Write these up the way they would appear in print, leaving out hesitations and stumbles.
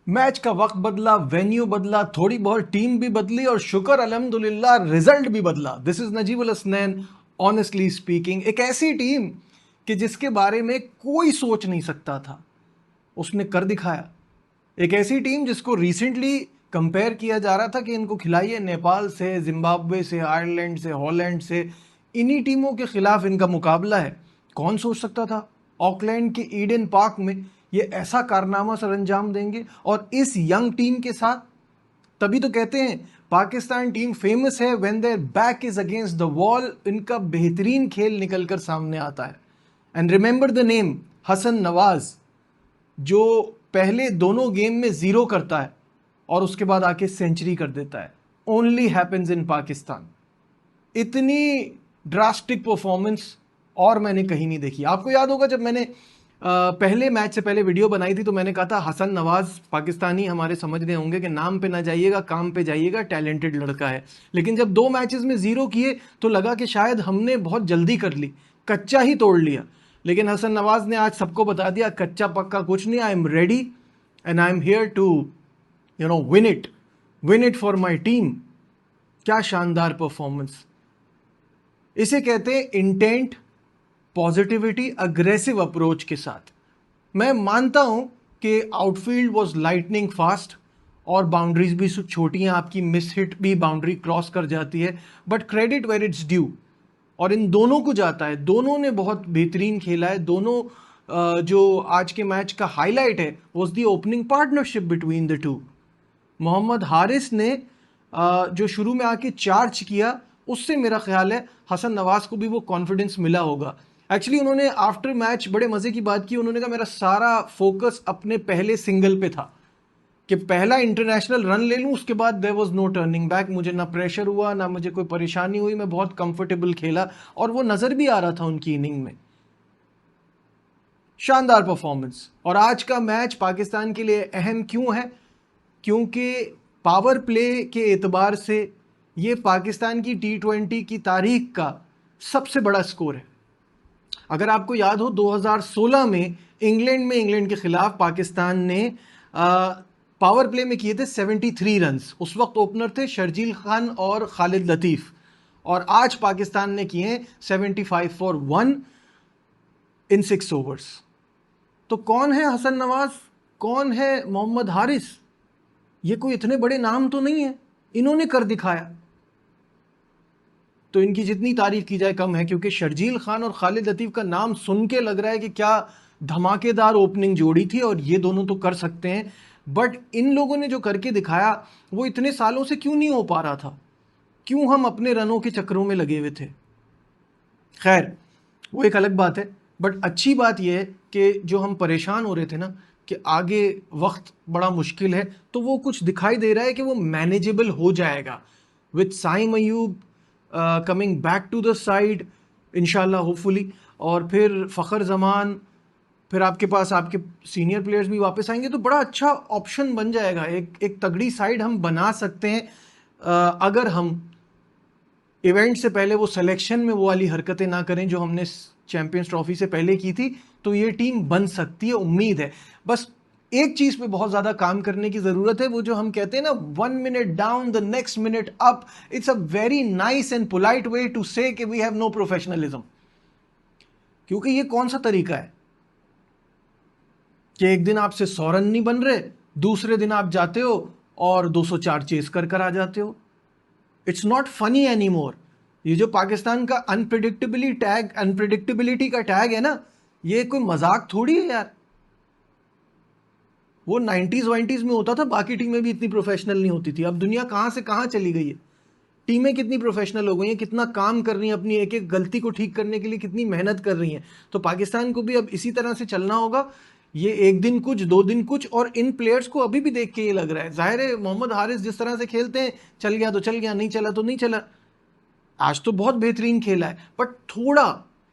Match का वक्त बदला, वेन्यू बदला, थोड़ी बहुत टीम भी बदली और शुक्र अल्हम्दुलिल्लाह रिजल्ट भी बदला। This is Najibul Hasnain. Honestly speaking, एक ऐसी टीम कि जिसके बारे में कोई सोच नहीं सकता था, उसने कर दिखाया। एक ऐसी टीम जिसको रिसेंटली कंपेयर किया जा रहा था कि इनको खिलाइए नेपाल से, जिम्बाब्वे से, आयरलैंड से, हॉलैंड से, इन्हीं टीमों के खिलाफ इनका मुकाबला है। कौन सोच सकता था ऑकलैंड के ईडन पार्क में ये ऐसा कारनामा सर अंजाम देंगे, और इस यंग टीम के साथ। तभी तो कहते हैं पाकिस्तान टीम फेमस है when their back is against the wall. इनका बेहतरीन खेल निकलकर सामने आता है। And remember the name Hasan Nawaz, जो पहले दोनों गेम में जीरो करता है और उसके बाद आके सेंचुरी कर देता है। Only happens in Pakistan. इतनी ड्रास्टिक परफॉर्मेंस और मैंने कहीं नहीं देखी। आपको याद होगा जब मैंने पहले मैच से पहले वीडियो बनाई थी तो मैंने कहा था हसन नवाज पाकिस्तानी हमारे समझ रहे होंगे कि नाम पे ना जाइएगा, काम पे जाइएगा, टैलेंटेड लड़का है। लेकिन जब 2 मैचेस में जीरो किए तो लगा कि शायद हमने बहुत जल्दी कर ली, कच्चा ही तोड़ लिया। लेकिन हसन नवाज ने आज सबको बता दिया कच्चा पक्का कुछ नहीं, I am ready and I am here to win it for my team. क्या शानदार परफॉर्मेंस! इसे कहते हैं इंटेंट, पॉजिटिविटी, अग्रेसिव अप्रोच के साथ। मैं मानता हूं कि आउटफील्ड वाज लाइटनिंग फास्ट और बाउंड्रीज भी छोटी हैं, आपकी मिस हिट भी बाउंड्री क्रॉस कर जाती है, but credit where it's due. और इन दोनों को जाता है, दोनों ने बहुत बेहतरीन खेला है। दोनों जो आज के मैच का हाईलाइट है was the opening partnership between the two. Mohammad Haris ने जो शुरू में आके चार्ज किया, उससे मेरा ख्याल है हसन नवाज को भी वो कॉन्फिडेंस मिला होगा। एक्चुअली उन्होंने आफ्टर मैच बड़े मजे की बात की। उन्होंने कहा मेरा सारा फोकस अपने पहले सिंगल पे था कि पहला इंटरनेशनल रन ले लूं, उसके बाद there was no turning back. मुझे ना प्रेशर हुआ, ना मुझे कोई परेशानी हुई, मैं बहुत कंफर्टेबल खेला और वो नजर भी आ रहा था उनकी इनिंग में। शानदार परफॉर्मेंस। और आज का मैच पाकिस्तान के लिए अहम क्यों है? क्योंकि पावर प्ले के एतबार से ये पाकिस्तान की T20 की तारीख का सबसे बड़ा स्कोर है। अगर आपको याद हो 2016 में इंग्लैंड के खिलाफ पाकिस्तान ने पावर प्ले में किए थे 73 रन्स। उस वक्त ओपनर थे शर्जील खान और खालिद लतीफ़। और आज पाकिस्तान ने किए 75 फॉर 1 इन 6 ओवर्स। तो कौन है हसन नवाज, कौन है मोहम्मद हारिस? ये कोई इतने बड़े नाम तो नहीं है, इन्होंने कर दिखाया। तो इनकी जितनी तारीफ की जाए कम है, क्योंकि शर्जील खान और खालिद लतीफ़ का नाम सुन के लग रहा है कि क्या धमाकेदार ओपनिंग जोड़ी थी और ये दोनों तो कर सकते हैं। बट इन लोगों ने जो करके दिखाया वो इतने सालों से क्यों नहीं हो पा रहा था? क्यों हम अपने रनों के चक्करों में लगे हुए थे? खैर, वो एक अलग बात है। बट अच्छी बात यह है कि जो हम परेशान हो रहे थे ना कि आगे वक्त बड़ा मुश्किल है, तो वो कुछ दिखाई दे रहा है कि वो मैनेजेबल हो जाएगा with Saim Ayub coming back to the side इंशाल्लाह होपफुली। और फिर फ़खर जमान, फिर आपके पास आपके सीनियर प्लेयर्स भी वापस आएंगे, तो बड़ा अच्छा ऑप्शन बन जाएगा। एक तगड़ी साइड हम बना सकते हैं अगर हम इवेंट से पहले वो सिलेक्शन में वो वाली हरकतें ना करें जो हमने चैंपियंस ट्रॉफी से पहले की थी। तो ये टीम बन सकती है, उम्मीद है। बस एक चीज पे बहुत ज्यादा काम करने की जरूरत है, वो जो हम कहते हैं ना 1 minute down the next minute up. It's a very nice and polite way to say कि वी हैव नो प्रोफेशनलिज्म। क्योंकि ये कौन सा तरीका है कि एक दिन आपसे 100 रन नहीं बन रहे, दूसरे दिन आप जाते हो और 204 चेस कर आ जाते हो। It's not funny any more. ये जो पाकिस्तान का अनप्रिडिक्टेबिलिटी का टैग है ना, ये कोई मजाक थोड़ी है यार। वो 90s वाइंटीज में होता था, बाकी टीमें भी इतनी प्रोफेशनल नहीं होती थी। अब दुनिया कहां से कहां चली गई है, टीमें कितनी प्रोफेशनल हो गई हैं, कितना काम कर रही हैं, अपनी एक एक गलती को ठीक करने के लिए कितनी मेहनत कर रही हैं। तो पाकिस्तान को भी अब इसी तरह से चलना होगा। ये एक दिन कुछ, 2 दिन कुछ। और इन प्लेयर्स को अभी भी देख के ये लग रहा है, जाहिर है मोहम्मद हारिस जिस तरह से खेलते हैं, चल गया तो चल गया, नहीं चला तो नहीं चला। आज तो बहुत बेहतरीन खेला है, बट थोड़ा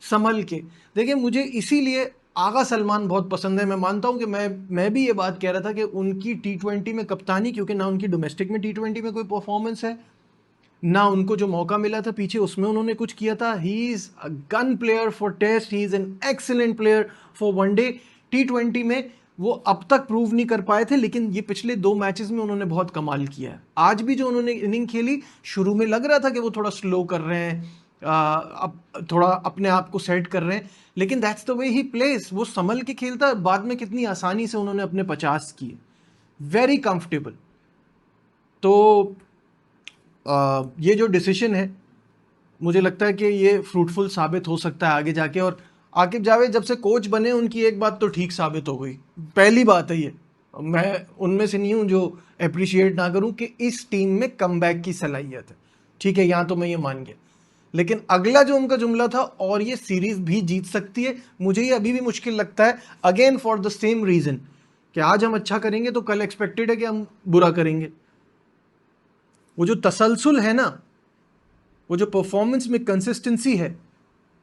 संभल के देखिए। मुझे इसीलिए आगा सलमान बहुत पसंद है। मैं मानता हूं कि मैं भी ये बात कह रहा था कि उनकी T20 में कप्तानी, क्योंकि ना उनकी डोमेस्टिक में T20 में कोई परफॉर्मेंस है, ना उनको जो मौका मिला था पीछे उसमें उन्होंने कुछ किया था। He is a gun player for test, he is an excellent player for one day. T20 में वो अब तक प्रूव नहीं कर पाए थे, लेकिन ये पिछले 2 मैचेस में उन्होंने बहुत कमाल किया है। आज भी जो उन्होंने इनिंग खेली, शुरू में लग रहा था कि वो थोड़ा स्लो कर रहे हैं, अब थोड़ा अपने आप को सेट कर रहे हैं, लेकिन that's the way he place. वो संभल के खेलता है, बाद में कितनी आसानी से उन्होंने अपने 50 किए, वेरी कंफर्टेबल। तो ये जो डिसीजन है, मुझे लगता है कि ये फ्रूटफुल साबित हो सकता है आगे जाके। और आकिब जावेद जब से कोच बने, उनकी एक बात तो ठीक साबित हो गई, पहली बात है ये, मैं उनमें से नहीं हूं जो अप्रिशिएट ना करूं कि इस टीम में कमबैक की सलाहियत है। ठीक है, यहां तो मैं ये मान गया, लेकिन अगला जो उनका जुमला था, और ये सीरीज भी जीत सकती है, मुझे ये अभी भी मुश्किल लगता है, again for the same reason कि आज हम अच्छा करेंगे तो कल एक्सपेक्टेड है कि हम बुरा करेंगे। वो जो तसलसल है ना, वो जो परफॉर्मेंस में कंसिस्टेंसी है,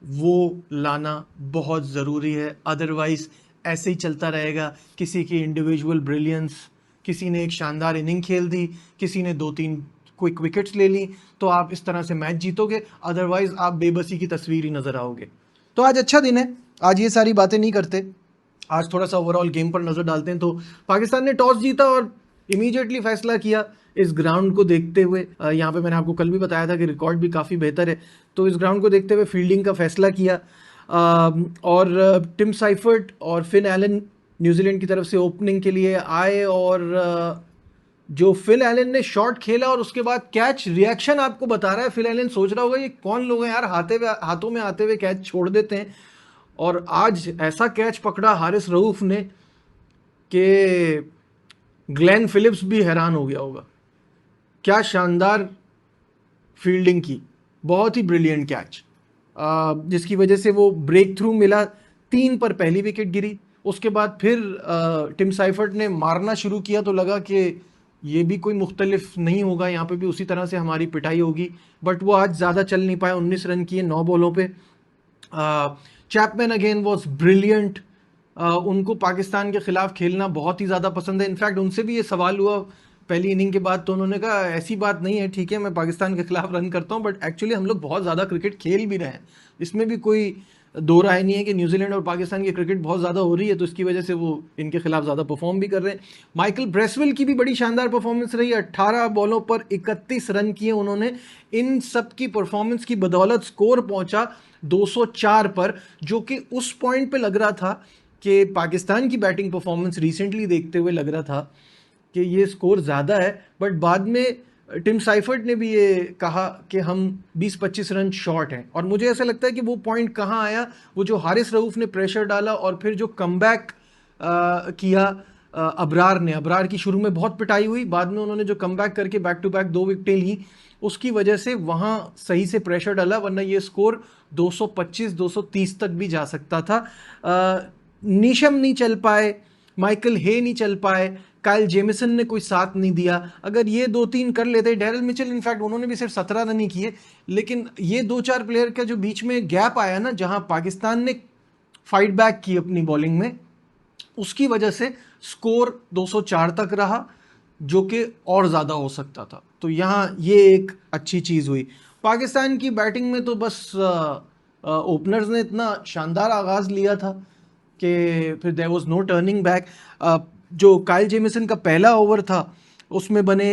वो लाना बहुत ज़रूरी है। अदरवाइज ऐसे ही चलता रहेगा, किसी की इंडिविजुअल ब्रिलियंस, किसी ने एक शानदार इनिंग खेल दी, किसी ने 2-3 क्विक विकेट्स ले ली, तो आप इस तरह से मैच जीतोगे, अदरवाइज आप बेबसी की तस्वीर ही नज़र आओगे। तो आज अच्छा दिन है, आज ये सारी बातें नहीं करते, आज थोड़ा सा ओवरऑल गेम पर नज़र डालते हैं। तो पाकिस्तान ने टॉस जीता और इमीडिएटली फैसला किया इस ग्राउंड को देखते हुए, यहाँ पे मैंने आपको कल भी बताया था कि रिकॉर्ड भी काफ़ी बेहतर है, तो इस ग्राउंड को देखते हुए फील्डिंग का फैसला किया, और टिम साइफर्ट और फिन एलन न्यूजीलैंड की तरफ से ओपनिंग के लिए आए, और जो फिल एलन ने शॉट खेला और उसके बाद कैच, रिएक्शन आपको बता रहा है, फिल एलन सोच रहा होगा ये कौन लोग हैं यार, हाथों में आते हुए कैच छोड़ देते हैं, और आज ऐसा कैच पकड़ा हारिस रऊफ ने कि ग्लेन फिलिप्स भी हैरान हो गया होगा। क्या शानदार फील्डिंग की, बहुत ही ब्रिलियंट कैच, जिसकी वजह से वो ब्रेक थ्रू मिला। 3 पर पहली विकेट गिरी, उसके बाद फिर टिम साइफर्ट ने मारना शुरू किया, तो लगा कि ये भी कोई मुख्तलिफ नहीं होगा, यहाँ पे भी उसी तरह से हमारी पिटाई होगी, बट वो आज ज़्यादा चल नहीं पाए। 19 रन किए 9 बॉलों पे। Chapman again was brilliant. उनको पाकिस्तान के खिलाफ खेलना बहुत ही ज़्यादा पसंद है। इनफैक्ट उनसे भी ये सवाल हुआ पहली इनिंग के बाद, तो उन्होंने कहा ऐसी बात नहीं है, ठीक है मैं पाकिस्तान के खिलाफ रन करता हूँ, बट एक्चुअली हम लोग बहुत ज़्यादा क्रिकेट खेल भी रहे हैं, इसमें भी कोई दो राय नहीं है कि न्यूजीलैंड और पाकिस्तान की क्रिकेट बहुत ज़्यादा हो रही है, तो इसकी वजह से वो इनके खिलाफ ज़्यादा परफॉर्म भी कर रहे हैं। माइकल ब्रेसवेल की भी बड़ी शानदार परफॉर्मेंस रही, 18 बॉलों पर 31 रन किए उन्होंने। इन सब की परफॉर्मेंस की बदौलत स्कोर पहुंचा 204 पर, जो कि उस पॉइंट पे लग रहा था कि पाकिस्तान की बैटिंग परफॉर्मेंस रिसेंटली देखते हुए लग रहा था कि ये स्कोर ज़्यादा है, बट बाद में टिम साइफर्ट ने भी ये कहा कि हम 20-25 रन शॉर्ट हैं। और मुझे ऐसा लगता है कि वो पॉइंट कहाँ आया, वो जो हारिस रऊफ ने प्रेशर डाला और फिर जो कमबैक किया अबरार की शुरू में बहुत पिटाई हुई, बाद में उन्होंने जो कमबैक करके बैक टू बैक 2 विकेटें ली, उसकी वजह से वहाँ सही से प्रेशर डाला, वरना ये स्कोर 225-230 तक भी जा सकता था। नीशम नहीं चल पाए, माइकल हे नहीं चल पाए, काइल जेमिसन ने कोई साथ नहीं दिया। अगर ये 2-3 कर लेते, डेरिल मिचेल इनफैक्ट उन्होंने भी सिर्फ 17 रन ही किए, लेकिन ये 2-4 प्लेयर का जो बीच में गैप आया ना, जहां पाकिस्तान ने फाइट बैक की अपनी बॉलिंग में, उसकी वजह से स्कोर 204 तक रहा, जो कि और ज़्यादा हो सकता था। तो यहाँ ये एक अच्छी चीज़ हुई। पाकिस्तान की बैटिंग में तो बस ओपनर्स ने इतना शानदार आगाज़ लिया था कि फिर there was no turning back. जो काइल जेमिसन का पहला ओवर था उसमें बने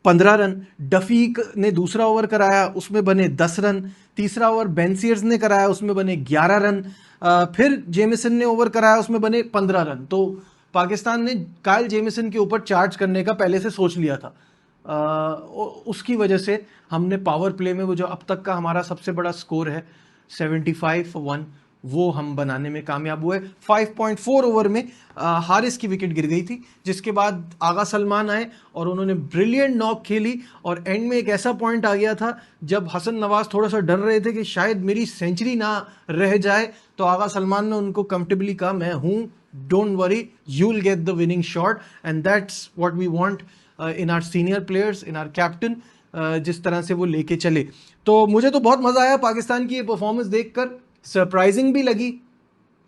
15 रन, डफीक ने दूसरा ओवर कराया उसमें बने 10 रन, तीसरा ओवर बेंसियर्स ने कराया उसमें बने 11 रन, फिर जेमिसन ने ओवर कराया उसमें बने 15 रन। तो पाकिस्तान ने काइल जेमिसन के ऊपर चार्ज करने का पहले से सोच लिया था। उसकी वजह से हमने पावर प्ले में वो जो अब तक का हमारा सबसे बड़ा स्कोर है 75 for 1, वो हम बनाने में कामयाब हुए। 5.4 ओवर में हारिस की विकेट गिर गई थी, जिसके बाद आगा सलमान आए और उन्होंने ब्रिलियंट नॉक खेली, और एंड में एक ऐसा पॉइंट आ गया था जब हसन नवाज थोड़ा सा डर रहे थे कि शायद मेरी सेंचुरी ना रह जाए, तो आगा सलमान ने उनको कंफर्टेबली कहा मैं हूँ, don't worry, you will get the winning shot, and that's what we want in our senior players, in our captain, जिस तरह से वो लेके चले। तो मुझे तो बहुत मज़ा आया पाकिस्तान की ये परफॉर्मेंस देखकर, सरप्राइजिंग भी लगी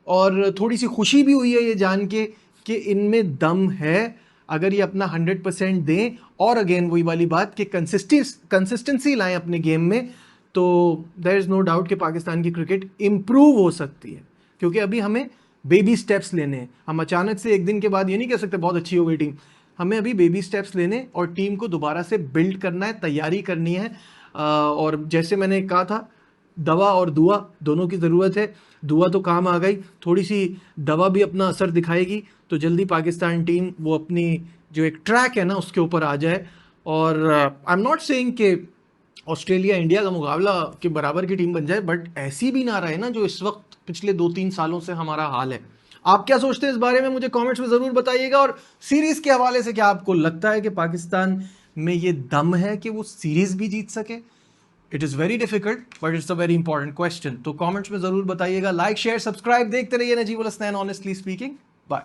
और थोड़ी सी खुशी भी हुई है ये जान के कि इनमें दम है, अगर ये अपना 100% दें, और अगेन वही वाली बात कि कंसिस्टेंसी लाएं अपने गेम में, तो देयर इज़ नो डाउट कि पाकिस्तान की क्रिकेट इम्प्रूव हो सकती है, क्योंकि अभी हमें बेबी स्टेप्स लेने हैं। हम अचानक से एक दिन के बाद ये नहीं कह सकते बहुत अच्छी हो गई टीम। हमें अभी बेबी स्टेप्स लेने और टीम को दोबारा से बिल्ड करना है, तैयारी करनी है। और जैसे मैंने कहा था, दवा और दुआ दोनों की ज़रूरत है। दुआ तो काम आ गई, थोड़ी सी दवा भी अपना असर दिखाएगी तो जल्दी पाकिस्तान टीम वो अपनी जो एक ट्रैक है ना उसके ऊपर आ जाए। और आई एम नॉट सेइंग कि ऑस्ट्रेलिया इंडिया का मुकाबला के बराबर की टीम बन जाए, बट ऐसी भी ना रहे ना जो इस वक्त पिछले 2-3 सालों से हमारा हाल है। आप क्या सोचते हैं इस बारे में, मुझे कमेंट्स में ज़रूर बताइएगा। और सीरीज़ के हवाले से क्या आपको लगता है कि पाकिस्तान में ये दम है कि वो सीरीज़ भी जीत सके? It is very difficult but it's a very important question. तो कमेंट्स में ज़रूर बताइएगा। लाइक शेयर सब्सक्राइब देखते रहिए Najibul Hasnain honestly speaking. Bye.